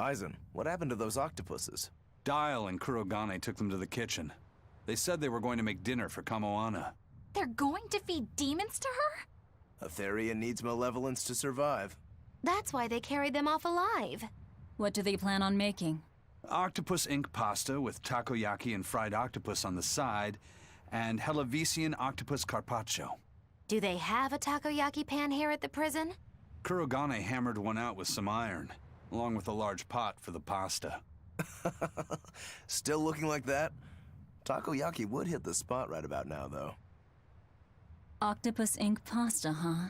Eisen, what happened to those octopuses? Dial and Kurogane took them to the kitchen. They said they were going to make dinner for Kamoana. They're going to feed demons to her? A Therian needs malevolence to survive. That's why they carried them off alive. What do they plan on making? Octopus ink pasta with takoyaki and fried octopus on the side, and Hellavisian octopus carpaccio. Do they have a takoyaki pan here at the prison? Kurogane hammered one out with some iron, along with a large pot for the pasta. Still looking like that? Takoyaki would hit the spot right about now, though. Octopus ink pasta, huh?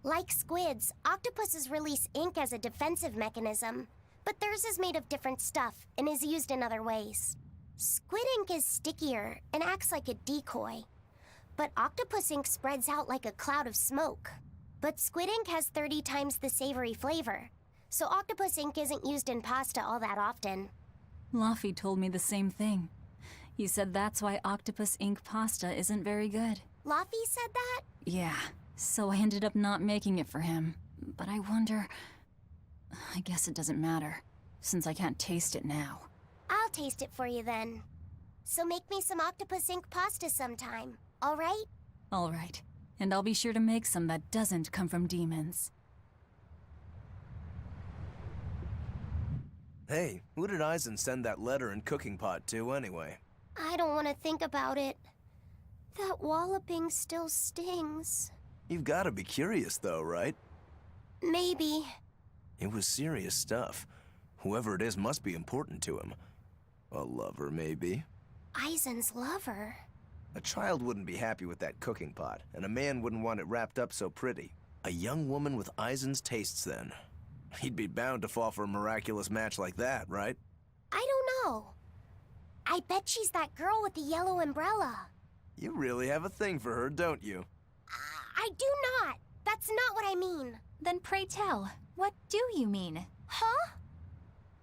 Like squids, octopuses release ink as a defensive mechanism, but theirs is made of different stuff and is used in other ways. Squid ink is stickier and acts like a decoy, but octopus ink spreads out like a cloud of smoke. But squid ink has 30 times the savory flavor, so octopus ink isn't used in pasta all that often. Laffy told me the same thing. He said that's why octopus ink pasta isn't very good. Laffy said that? Yeah, so I ended up not making it for him. But I wonder... I guess it doesn't matter, since I can't taste it now. I'll taste it for you then. So make me some octopus ink pasta sometime, all right? All right, and I'll be sure to make some that doesn't come from demons. Hey, who did Eisen send that letter and cooking pot to, anyway? I don't want to think about it. That walloping still stings. You've got to be curious, though, right? Maybe. It was serious stuff. Whoever it is must be important to him. A lover, maybe. Eisen's lover. A child wouldn't be happy with that cooking pot, and a man wouldn't want it wrapped up so pretty. A young woman with Eisen's tastes, then. He'd be bound to fall for a miraculous match like that, right? I don't know. I bet she's that girl with the yellow umbrella. You really have a thing for her, don't you? I do not. That's not what I mean. Then pray tell, what do you mean? Huh?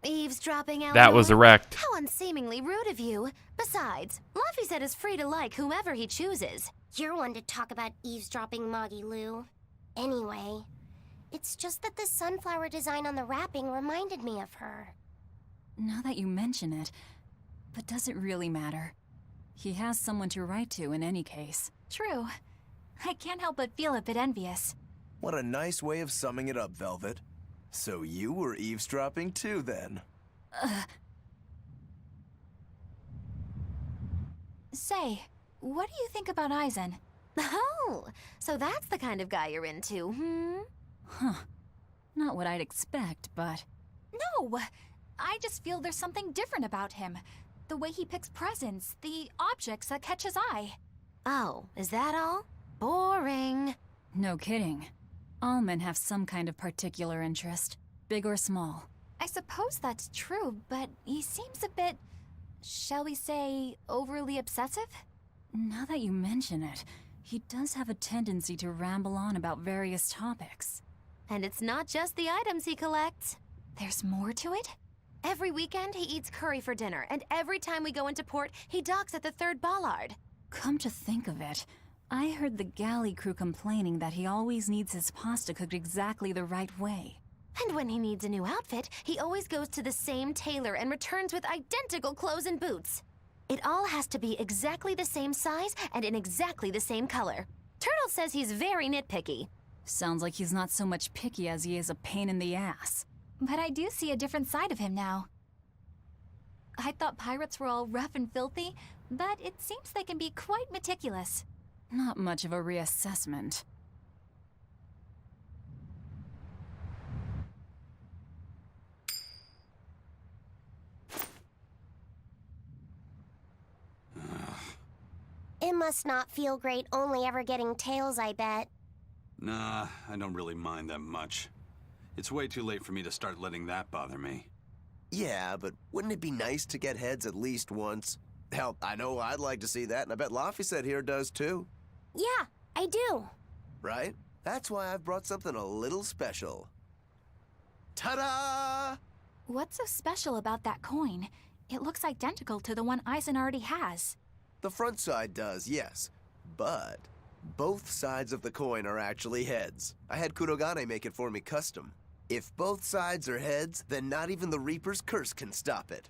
Eavesdropping, Eleanor? That was erect. How unseemingly rude of you. Besides, Laffy said is free to like whomever he chooses. You're one to talk about eavesdropping, Moggy Lou. Anyway, it's just that the sunflower design on the wrapping reminded me of her. Now that you mention it, but does it really matter? He has someone to write to in any case. True. I can't help but feel a bit envious. What a nice way of summing it up, Velvet. So you were eavesdropping too, then? Say, what do you think about Eisen? Oh, so that's the kind of guy you're into, hmm? Huh. Not what I'd expect, but... No! I just feel there's something different about him. The way he picks presents, the objects that catch his eye. Oh, is that all? Boring. No kidding. All men have some kind of particular interest, big or small. I suppose that's true, but he seems a bit, shall we say, overly obsessive? Now that you mention it, he does have a tendency to ramble on about various topics. And it's not just the items he collects. There's more to it? Every weekend, he eats curry for dinner, and every time we go into port, he docks at the 3rd bollard. Come to think of it, I heard the galley crew complaining that he always needs his pasta cooked exactly the right way. And when he needs a new outfit, he always goes to the same tailor and returns with identical clothes and boots. It all has to be exactly the same size and in exactly the same color. Turtle says he's very nitpicky. Sounds like he's not so much picky as he is a pain in the ass. But I do see a different side of him now. I thought pirates were all rough and filthy, but it seems they can be quite meticulous. Not much of a reassessment. It must not feel great only ever getting tails, I bet. Nah, I don't really mind that much. It's way too late for me to start letting that bother me. Yeah, but wouldn't it be nice to get heads at least once? Hell, I know I'd like to see that, and I bet Laffy said here does too. Yeah, I do. Right? That's why I've brought something a little special. Ta-da! What's so special about that coin? It looks identical to the one Eisen already has. The front side does, yes. But both sides of the coin are actually heads. I had Kurogane make it for me custom. If both sides are heads, then not even the Reaper's curse can stop it.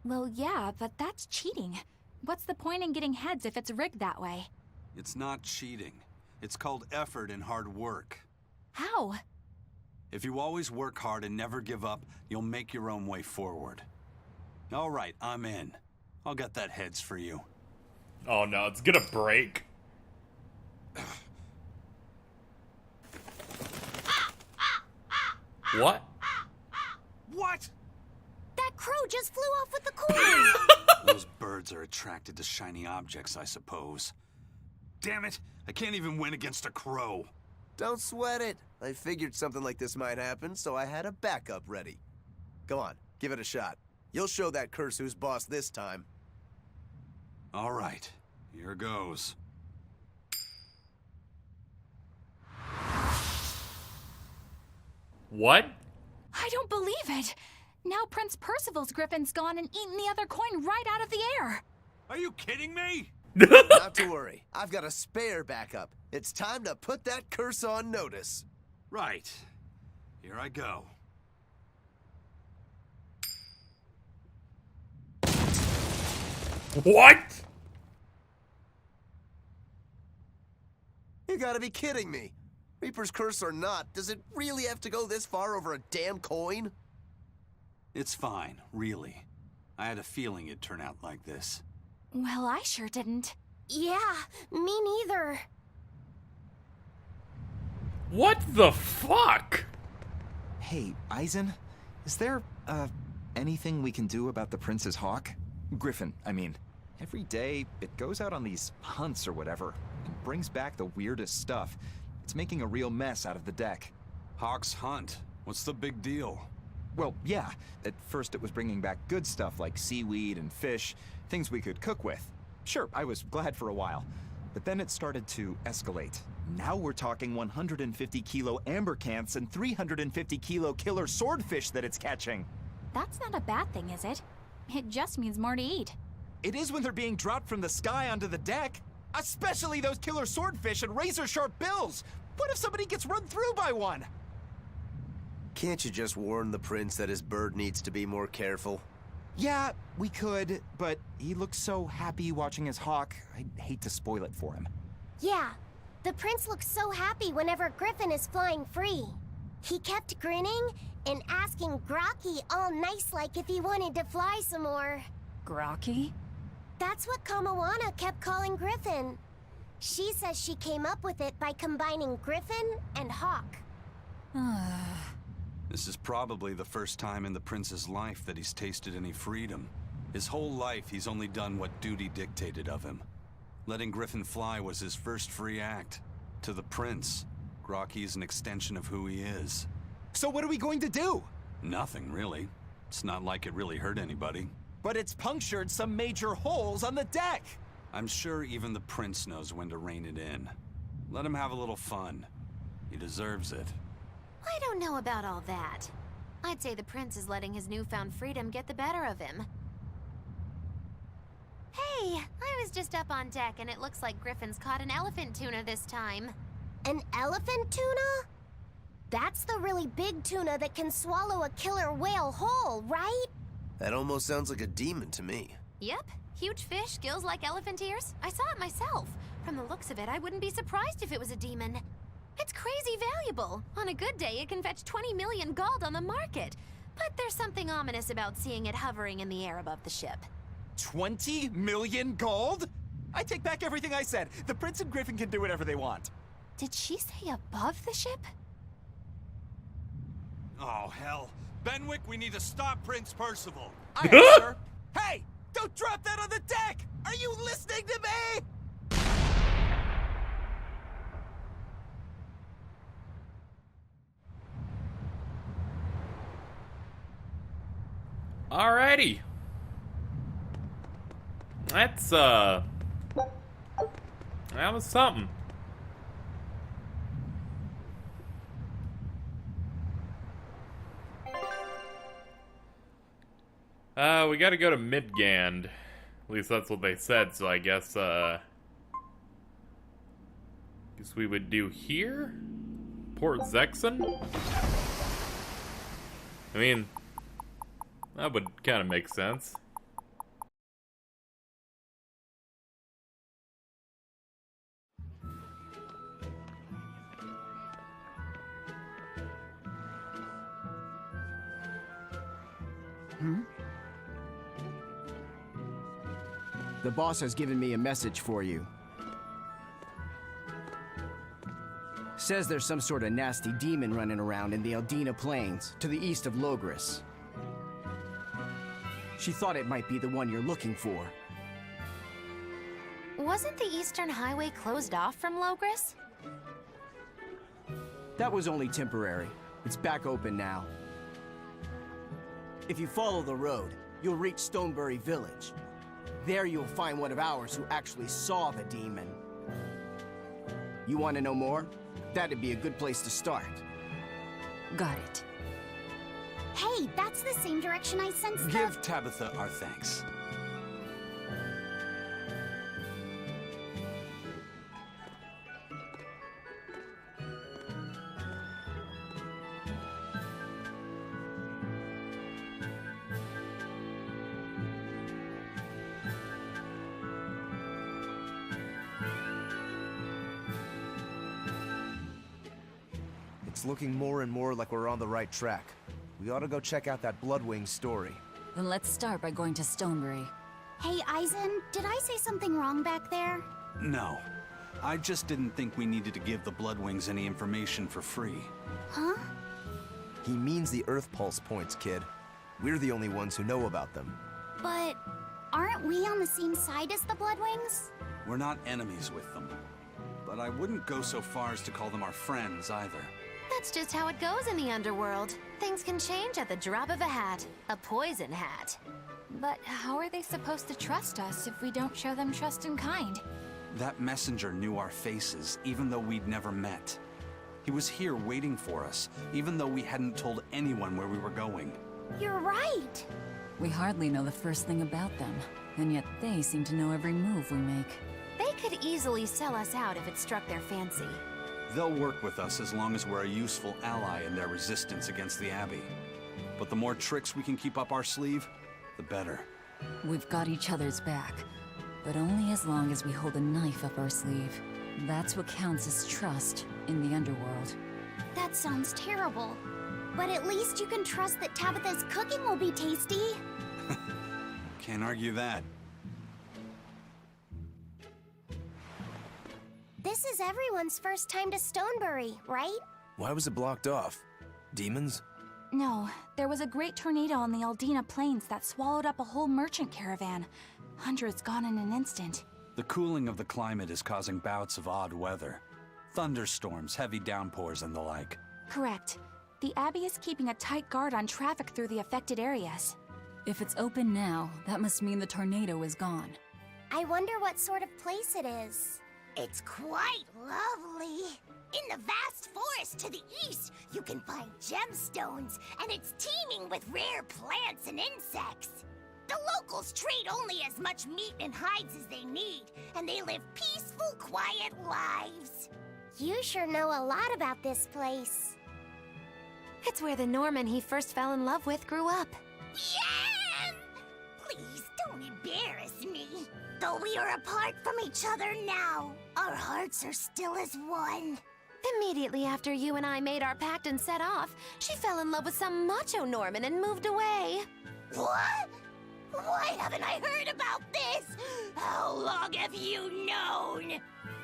Well, yeah, but that's cheating. What's the point in getting heads if it's rigged that way? It's not cheating. It's called effort and hard work. How? If you always work hard and never give up, you'll make your own way forward. All right, I'm in. I'll get that heads for you. Oh no, it's gonna break. What? What? That crow just flew off with the coin! Those birds are attracted to shiny objects, I suppose. Damn it! I can't even win against a crow. Don't sweat it. I figured something like this might happen, so I had a backup ready. Go on, give it a shot. You'll show that curse who's boss this time. All right, here goes. What? I don't believe it! Now Prince Percival's Griffin's gone and eaten the other coin right out of the air! Are you kidding me? Not to worry. I've got a spare backup. It's time to put that curse on notice. Right. Here I go. What? You gotta be kidding me. Reaper's curse or not, does it really have to go this far over a damn coin? It's fine, really. I had a feeling it'd turn out like this. Well, I sure didn't. Yeah, me neither. What the fuck? Hey, Eisen, is there, anything we can do about the Prince's hawk? Griffin, I mean. Every day, it goes out on these hunts or whatever, and brings back the weirdest stuff. It's making a real mess out of the deck. Hawk's hunt. What's the big deal? Well, yeah. At first it was bringing back good stuff like seaweed and fish, things we could cook with. Sure, I was glad for a while. But then it started to escalate. Now we're talking 150 kilo amber cants and 350 kilo killer swordfish that it's catching. That's not a bad thing, is it? It just means more to eat. It is when they're being dropped from the sky onto the deck. Especially those killer swordfish and razor-sharp bills. What if somebody gets run through by one? Can't you just warn the prince that his bird needs to be more careful? Yeah, we could, but he looks so happy watching his hawk, I'd hate to spoil it for him. Yeah, the prince looks so happy whenever Griffin is flying free. He kept grinning and asking Grocky all nice-like if he wanted to fly some more. Grocky? That's what Kamawana kept calling Griffin. She says she came up with it by combining Griffin and Hawk. This is probably the first time in the prince's life that he's tasted any freedom. His whole life, he's only done what duty dictated of him. Letting Griffin fly was his first free act. To the prince, Grocky's an extension of who he is. So what are we going to do? Nothing, really. It's not like it really hurt anybody. But it's punctured some major holes on the deck. I'm sure even the prince knows when to rein it in. Let him have a little fun. He deserves it. I don't know about all that. I'd say the prince is letting his newfound freedom get the better of him. Hey, I was just up on deck and it looks like Griffin's caught an elephant tuna this time. An elephant tuna? That's the really big tuna that can swallow a killer whale whole, right? That almost sounds like a demon to me. Yep, huge fish, gills like elephant ears. I saw it myself. From the looks of it, I wouldn't be surprised if it was a demon. It's crazy valuable. On a good day, it can fetch 20 million gold on the market. But there's something ominous about seeing it hovering in the air above the ship. 20 million gold? I take back everything I said. The prince and Griffin can do whatever they want. Did she say above the ship? Oh, hell. Benwick, we need to stop Prince Percival. Aye, aye, sir. Hey, don't drop that on the deck! Are you listening to me? Alrighty. That's, that was something. We gotta go to Midgand. At least that's what they said, so I guess, guess we would do here? Port Zexon? I mean, that would kind of make sense. The boss has given me a message for you. Says there's some sort of nasty demon running around in the Eldina Plains, to the east of Logris. She thought it might be the one you're looking for. Wasn't the Eastern Highway closed off from Logris? That was only temporary. It's back open now. If you follow the road, you'll reach Stonebury Village. There you'll find one of ours who actually saw the demon. You want to know more? That'd be a good place to start. Got it. Hey, that's the same direction I sensed the... Give Tabitha our thanks. It's looking more and more like we're on the right track. We ought to go check out that Bloodwing story. Then let's start by going to Stonebury. Hey, Eisen, did I say something wrong back there? No. I just didn't think we needed to give the Bloodwings any information for free. Huh? He means the Earth Pulse points, kid. We're the only ones who know about them. But aren't we on the same side as the Bloodwings? We're not enemies with them. But I wouldn't go so far as to call them our friends either. That's just how it goes in the underworld. Things can change at the drop of a hat. A poison hat. But how are they supposed to trust us if we don't show them trust in kind? That messenger knew our faces, even though we'd never met. He was here waiting for us, even though we hadn't told anyone where we were going. You're right. We hardly know the first thing about them, and yet they seem to know every move we make. They could easily sell us out if it struck their fancy. They'll work with us as long as we're a useful ally in their resistance against the Abbey. But the more tricks we can keep up our sleeve, the better. We've got each other's back, but only as long as we hold a knife up our sleeve. That's what counts as trust in the underworld. That sounds terrible. But at least you can trust that Tabitha's cooking will be tasty. Can't argue that. This is everyone's first time to Stonebury, right? Why was it blocked off? Demons? No, there was a great tornado on the Eldina Plains that swallowed up a whole merchant caravan. Hundreds gone in an instant. The cooling of the climate is causing bouts of odd weather. Thunderstorms, heavy downpours, and the like. Correct. The Abbey is keeping a tight guard on traffic through the affected areas. If it's open now, that must mean the tornado is gone. I wonder what sort of place it is. It's quite lovely. In the vast forest to the east, you can find gemstones, and it's teeming with rare plants and insects. The locals trade only as much meat and hides as they need, and they live peaceful, quiet lives. You sure know a lot about this place. It's where the Norman he first fell in love with grew up. Yeah! Please don't embarrass me. Though we are apart from each other now, our hearts are still as one. Immediately after you and I made our pact and set off, she fell in love with some macho Norman and moved away. What? Why haven't I heard about this? How long have you known?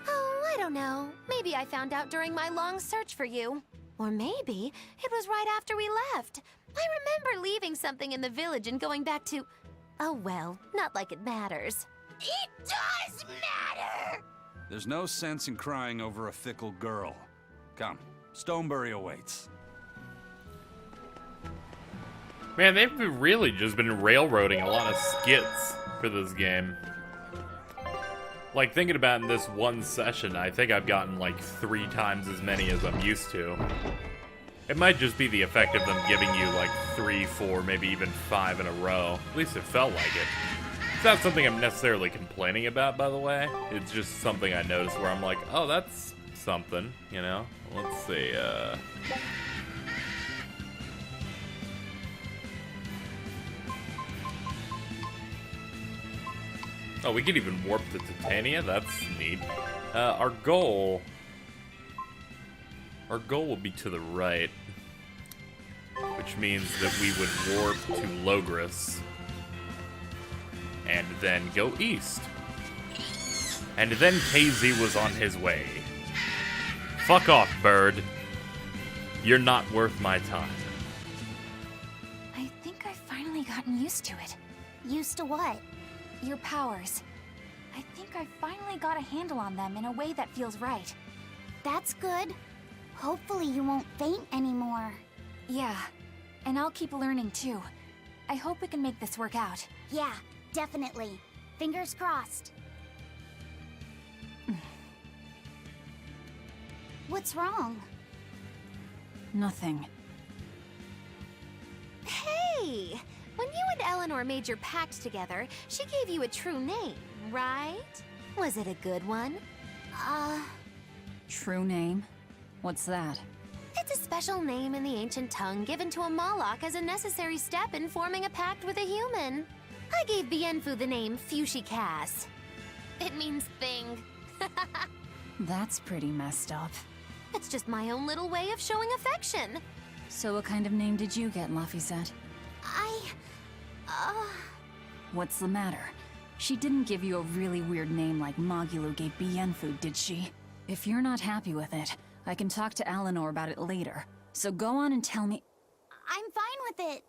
Oh, I don't know. Maybe I found out during my long search for you. Or maybe it was right after we left. I remember leaving something in the village and going back to... Oh well, not like it matters. It does matter! There's no sense in crying over a fickle girl. Come, Stonebury awaits. Man, they've really just been railroading a lot of skits for this game. Like, thinking about in this one session, I think I've gotten like 3 times as many as I'm used to. It might just be the effect of them giving you like 3, 4, maybe even 5 in a row. At least it felt like it. It's not something I'm necessarily complaining about, by the way. It's just something I noticed where I'm like, oh, that's something, you know? Let's see, Oh, we could even warp to Titania? That's neat. Our goal will be to the right, which means that we would warp to Logris and then go east. And then KZ was on his way. Fuck off, bird. You're not worth my time. I think I've finally gotten used to it. Used to what? Your powers. I think I finally got a handle on them in a way that feels right. That's good. Hopefully you won't faint anymore. Yeah, and I'll keep learning too. I hope we can make this work out. Yeah, definitely. Fingers crossed. What's wrong? Nothing. Hey! When you and Eleanor made your pact together, she gave you a true name, right? Was it a good one? True name? What's that? It's a special name in the ancient tongue given to a Moloch as a necessary step in forming a pact with a human. I gave Bienfu the name Fushi Cass. It means thing. That's pretty messed up. It's just my own little way of showing affection. So what kind of name did you get, Laphicet? What's the matter? She didn't give you a really weird name like Magulu gave Bienfu, did she? If you're not happy with it, I can talk to Eleanor about it later. So go on and tell me. I'm fine with it.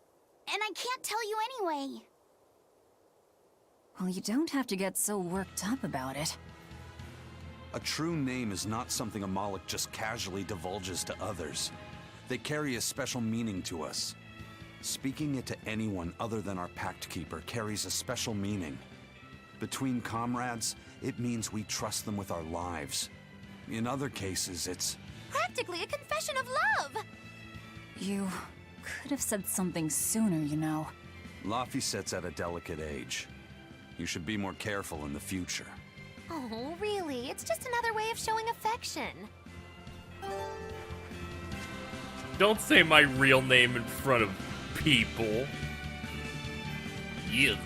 And I can't tell you anyway. Well, you don't have to get so worked up about it. A true name is not something a Moloch just casually divulges to others. They carry a special meaning to us. Speaking it to anyone other than our Pact Keeper carries a special meaning. Between comrades, it means we trust them with our lives. In other cases, it's Practically a confession of love! You could have said something sooner, you know. Laphicet's at a delicate age. You should be more careful in the future. Oh, really? It's just another way of showing affection. Don't say my real name in front of people. Yuck.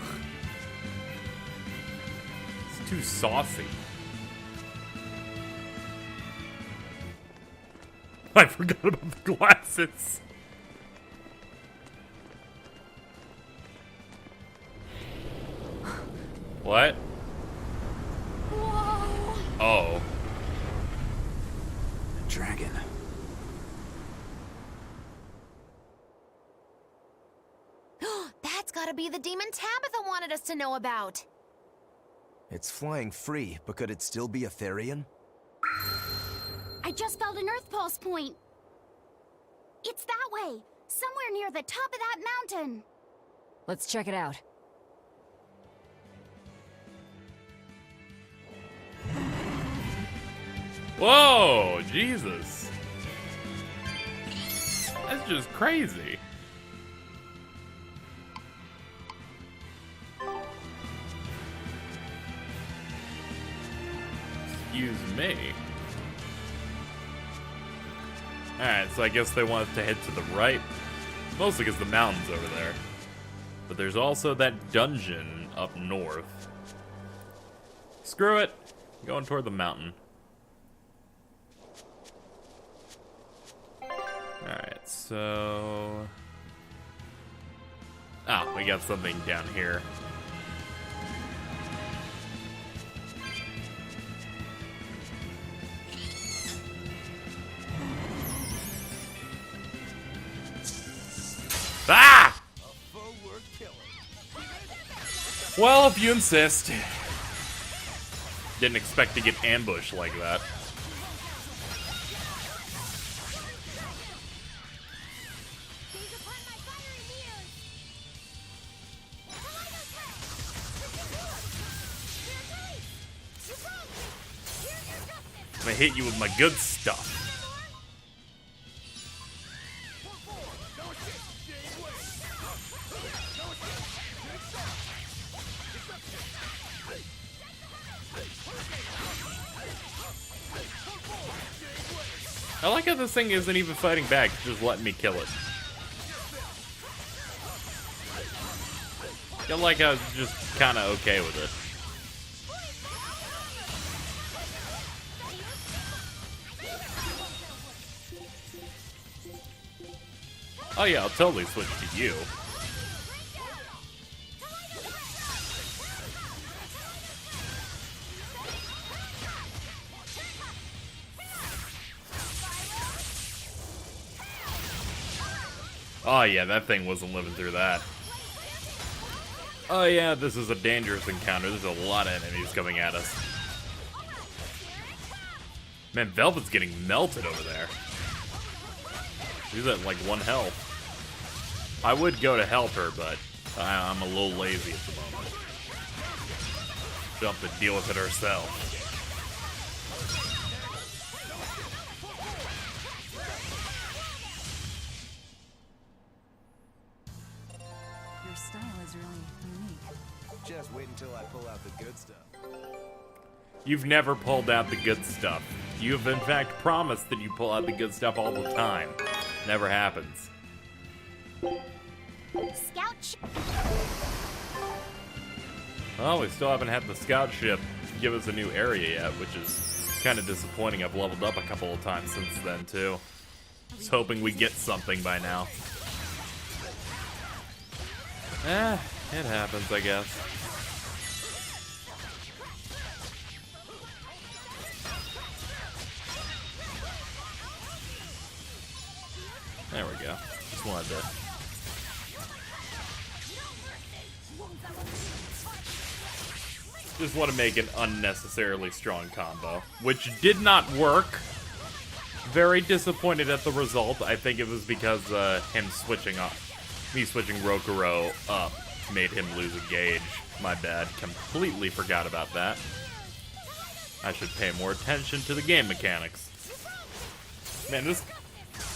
It's too saucy. I forgot about the glasses. What? Whoa! Oh. Dragon. That's gotta be the demon Tabitha wanted us to know about. It's flying free, but could it still be a Therian? I just felt an Earth Pulse point. It's that way, somewhere near the top of that mountain. Let's check it out. Whoa, Jesus. That's just crazy. Excuse me. Alright, so I guess they want us to head to the right. Mostly because the mountain's over there. But there's also that dungeon up north. Screw it. Going toward the mountain. Alright, so... Ah, we got something down here. Ah! Well, if you insist. Didn't expect to get ambushed like that. I'm gonna hit you with my good stuff. I like how this thing isn't even fighting back, it's just letting me kill it. I like how it's just kinda okay with it. Oh yeah, I'll totally switch to you. Oh yeah, that thing wasn't living through that. Oh yeah, this is a dangerous encounter. There's a lot of enemies coming at us. Man, Velvet's getting melted over there. She's at like 1 health. I would go to help her, but I'm a little lazy at the moment. She'll have to deal with it herself. Your style is really unique. Just wait until I pull out the good stuff. You've never pulled out the good stuff. You have in fact promised that you pull out the good stuff all the time. Never happens. Scout Well, we still haven't had the scout ship give us a new area yet, which is kind of disappointing. I've leveled up a couple of times since then, too. I was hoping we'd get something by now. It happens, I guess. There we go. Just wanted to... Just want to make an unnecessarily strong combo, which did not work. Very disappointed at the result. I think it was because me switching Rokuro up made him lose a gauge. My bad. Completely forgot about that. I should pay more attention to the game mechanics. Man, this...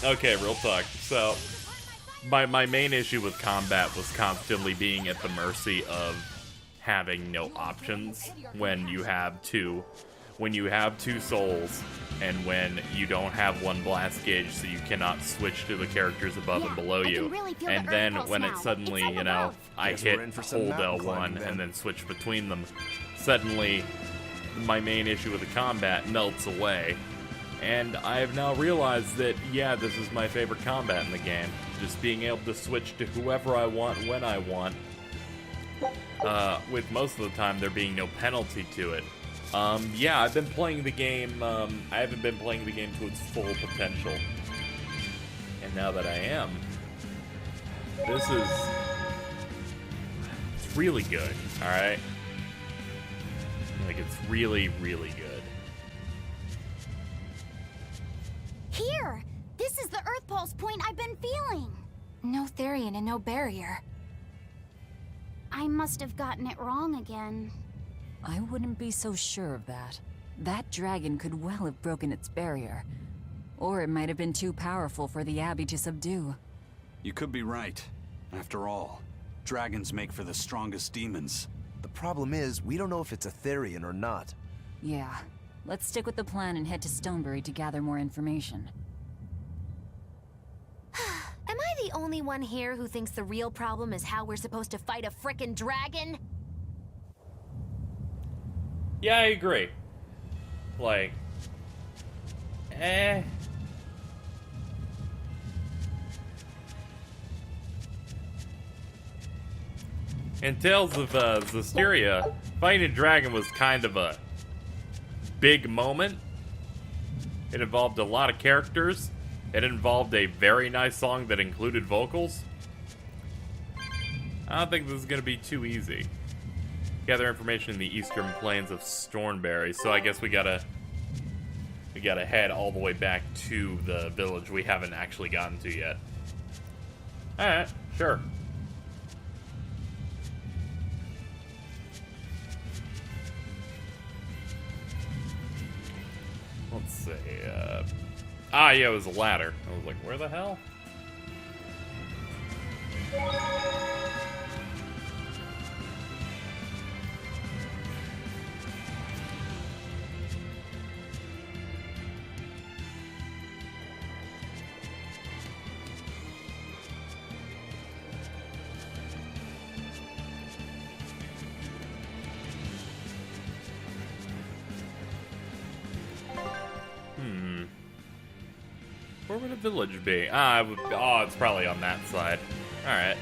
Okay, real talk. So, my main issue with combat was constantly being at the mercy of having no options when you have two souls and when you don't have one blast gauge, so you cannot switch to the characters above and below you. And then when it suddenly, you know, I hit hold L1 and then switch between them, suddenly my main issue with the combat melts away. And I have now realized that, yeah, this is my favorite combat in the game. Just being able to switch to whoever I want when I want. With most of the time there being no penalty to it. Yeah, I've been playing the game, I haven't been playing the game to its full potential. And now that I am, it's really good, alright? Like, it's really, really good. Here! This is the Earth Pulse point I've been feeling! No Therian and no barrier. I must have gotten it wrong again. I wouldn't be so sure of that. That dragon could well have broken its barrier. Or it might have been too powerful for the Abbey to subdue. You could be right. After all, dragons make for the strongest demons. The problem is, we don't know if it's a Therian or not. Yeah. Let's stick with the plan and head to Stonebury to gather more information. Am I the only one here who thinks the real problem is how we're supposed to fight a frickin' dragon? Yeah, I agree. Like, In Tales of Zestiria, fighting a dragon was kind of a big moment. It involved a lot of characters. It involved a very nice song that included vocals. I don't think this is going to be too easy. Gather information in the eastern plains of Stonebury, so I guess we gotta head all the way back to the village we haven't actually gotten to yet. Alright, sure. Let's see, yeah, it was a ladder. I was like, where the hell? Where would a village be? Oh, it's probably on that side. Alright.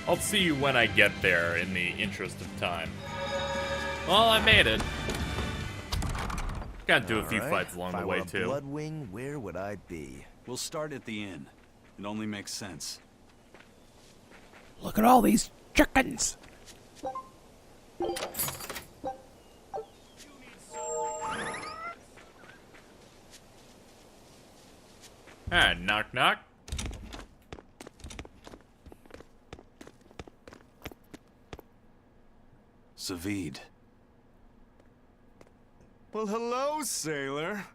I'll see you when I get there in the interest of time. Well, I made it. Gotta do a few fights along the way, too. Bloodwing, where would I be? We'll start at the inn. It only makes sense. Look at all these chickens. Alright, knock knock. Savid. Well, hello, sailor.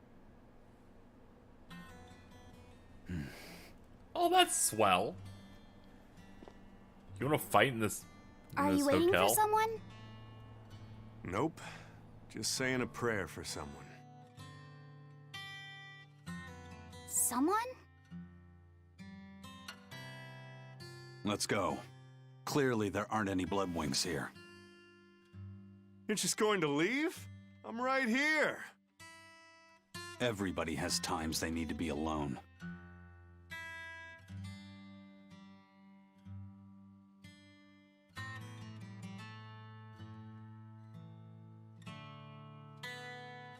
Oh, that's swell. You want to fight in this Are you waiting hotel? for someone? Nope. Just saying a prayer for someone. Someone? Let's go. Clearly, there aren't any Bloodwings here. You're just going to leave? I'm right here. Everybody has times they need to be alone.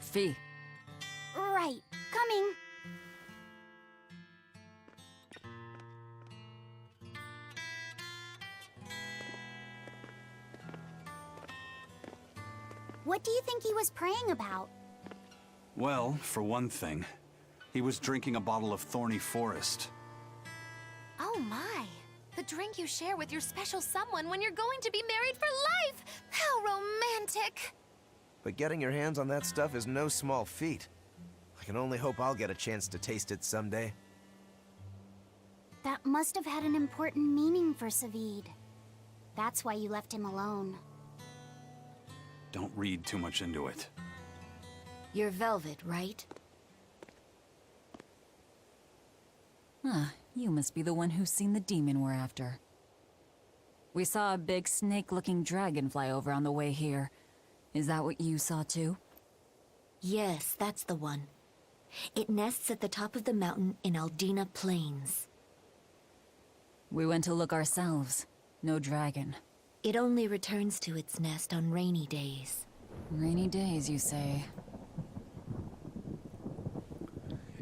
Fee. Right. Coming. What do you think he was praying about? Well, for one thing, he was drinking a bottle of Thorny Forest. Oh my. The drink you share with your special someone when you're going to be married for life! How romantic! But getting your hands on that stuff is no small feat. I can only hope I'll get a chance to taste it someday. That must have had an important meaning for Savid. That's why you left him alone. Don't read too much into it. You're Velvet, right? Huh, you must be the one who's seen the demon we're after. We saw a big snake-looking dragon fly over on the way here. Is that what you saw too? Yes, that's the one. It nests at the top of the mountain in Aldina Plains. We went to look ourselves. No dragon. It only returns to its nest on rainy days. Rainy days, you say?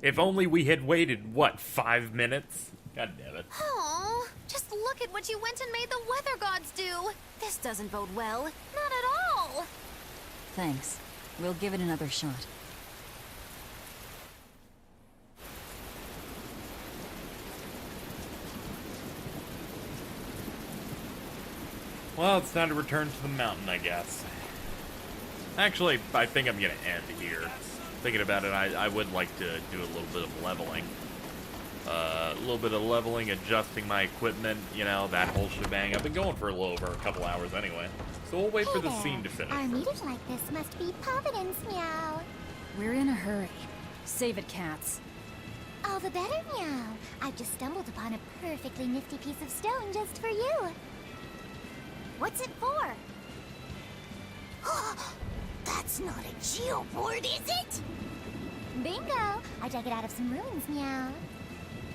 If only we had waited, what, 5 minutes? God damn it. Oh, just look at what you went and made the weather gods do. This doesn't bode well. Not at all. Thanks. We'll give it another shot. Well, it's time to return to the mountain, I guess. Actually, I think I'm gonna end here. Thinking about it, I would like to do a little bit of leveling. A little bit of leveling, adjusting my equipment, you know, that whole shebang. I've been going for a little over a couple hours anyway. So we'll wait for the scene to finish. Our meeting like this must be Providence, meow. We're in a hurry. Save it, cats. All the better, meow. I've just stumbled upon a perfectly nifty piece of stone just for you. What's it for? That's not a geoboard, is it? Bingo! I dug it out of some ruins, meow.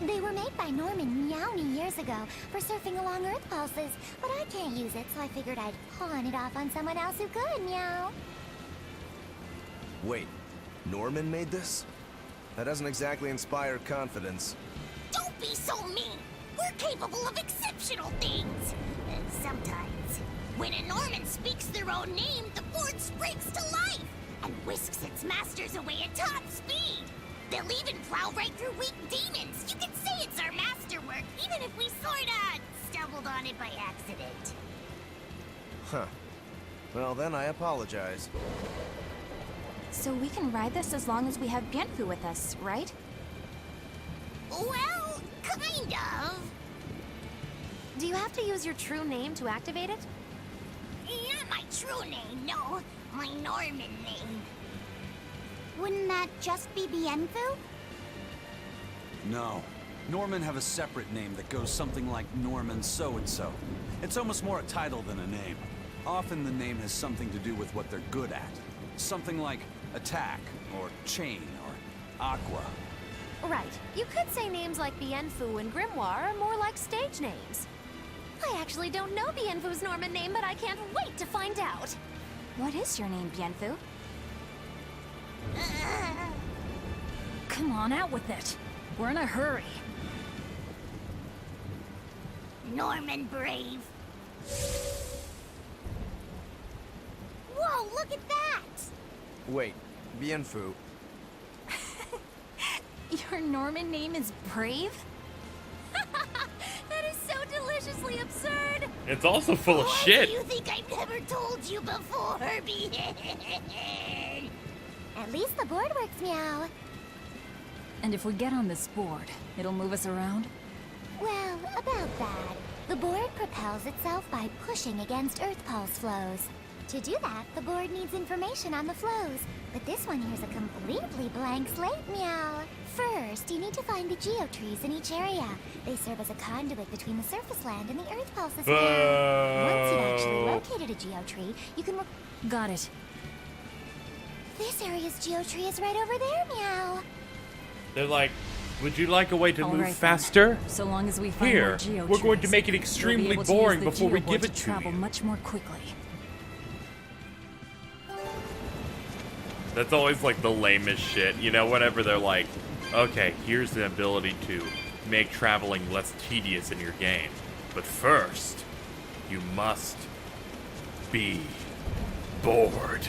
They were made by Norman Meowny years ago for surfing along Earth pulses, but I can't use it, so I figured I'd pawn it off on someone else who could, meow. Wait, Norman made this? That doesn't exactly inspire confidence. Don't be so mean. We're capable of exceptional things. Sometimes. When a Norman speaks their own name, the board springs to life and whisks its masters away at top speed. They'll even plow right through weak demons. You can say it's our masterwork, even if we sorta stumbled on it by accident. Huh. Well, then I apologize. So we can ride this as long as we have Bienfu with us, right? Well, kind of. Do you have to use your true name to activate it? Not my true name, no. My Norman name. Wouldn't that just be Bienfu? No. Norman have a separate name that goes something like Norman so-and-so. It's almost more a title than a name. Often the name has something to do with what they're good at. Something like attack, or chain, or aqua. Right. You could say names like Bienfu and Grimoire are more like stage names. I actually don't know Bienfu's Norman name, but I can't wait to find out. What is your name, Bienfu? Come on, out with it. We're in a hurry. Norman Brave. Whoa, look at that! Wait, Bienfu. Your Norman name is Brave? That is so deliciously absurd! It's also full of Why shit. do you think I've never told you before, Bien? At least the board works, meow. And if we get on this board, it'll move us around? Well, about that. The board propels itself by pushing against Earth pulse flows. To do that, the board needs information on the flows. But this one here's a completely blank slate, meow. First, you need to find the geotrees in each area. They serve as a conduit between the surface land and the Earth pulses, meow. Once you've actually located a geotree, you can... Got it. This area's geotree is right over there, meow. They're like, would you like a way to All move right, then. faster? So long as we find Here, more geotrees, we're going to make it we'll be extremely able to boring use the before we geoboard give it to travel you. much more quickly. That's always like the lamest shit, you know, whenever they're like, okay, here's the ability to make traveling less tedious in your game. But first, you must be bored.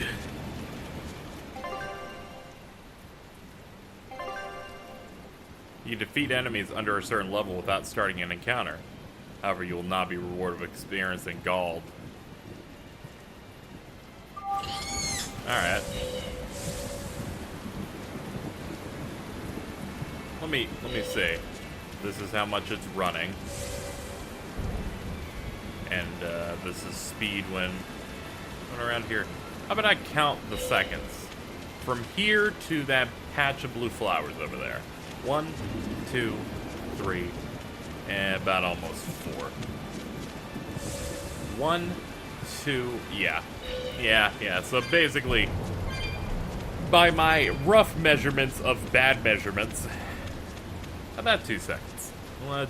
You defeat enemies under a certain level without starting an encounter. However, you will not be rewarded with experiencing Gald. Alright. Let me see. This is how much it's running. And this is speed when around here. How about I count the seconds? From here to that patch of blue flowers over there. 1, 2, 3, and about almost 4. 1, 2, yeah. So basically, by my rough measurements of bad measurements, about 2 seconds.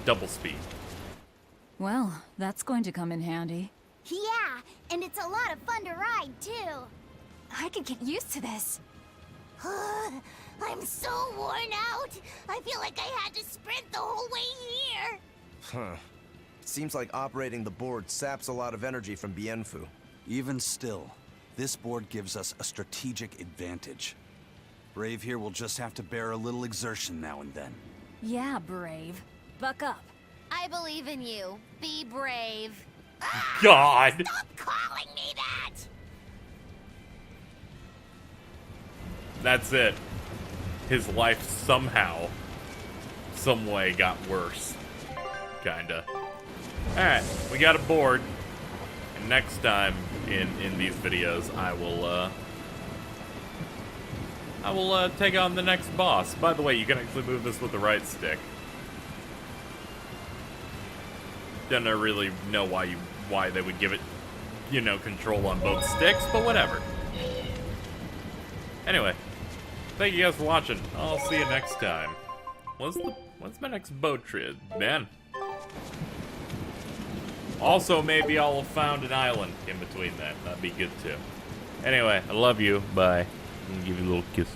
Double speed. Well, that's going to come in handy. Yeah, and it's a lot of fun to ride, too. I could get used to this. I'm so worn out. I feel like I had to sprint the whole way here. Huh. Seems like operating the board saps a lot of energy from Bienfu. Even still, this board gives us a strategic advantage. Brave here will just have to bear a little exertion now and then. Yeah, Brave. Buck up. I believe in you. Be brave. God! Stop calling me that! That's it. His life somehow, some way got worse. Kinda. Alright, we got a board. And next time in these videos, I will take on the next boss. By the way, you can actually move this with the right stick. Don't really know why they would give it, you know, control on both sticks, but whatever. Anyway, thank you guys for watching. I'll see you next time. What's my next boat trip, man? Also, maybe I'll have found an island in between that. That'd be good too. Anyway, I love you. Bye. I'm gonna give you a little kiss.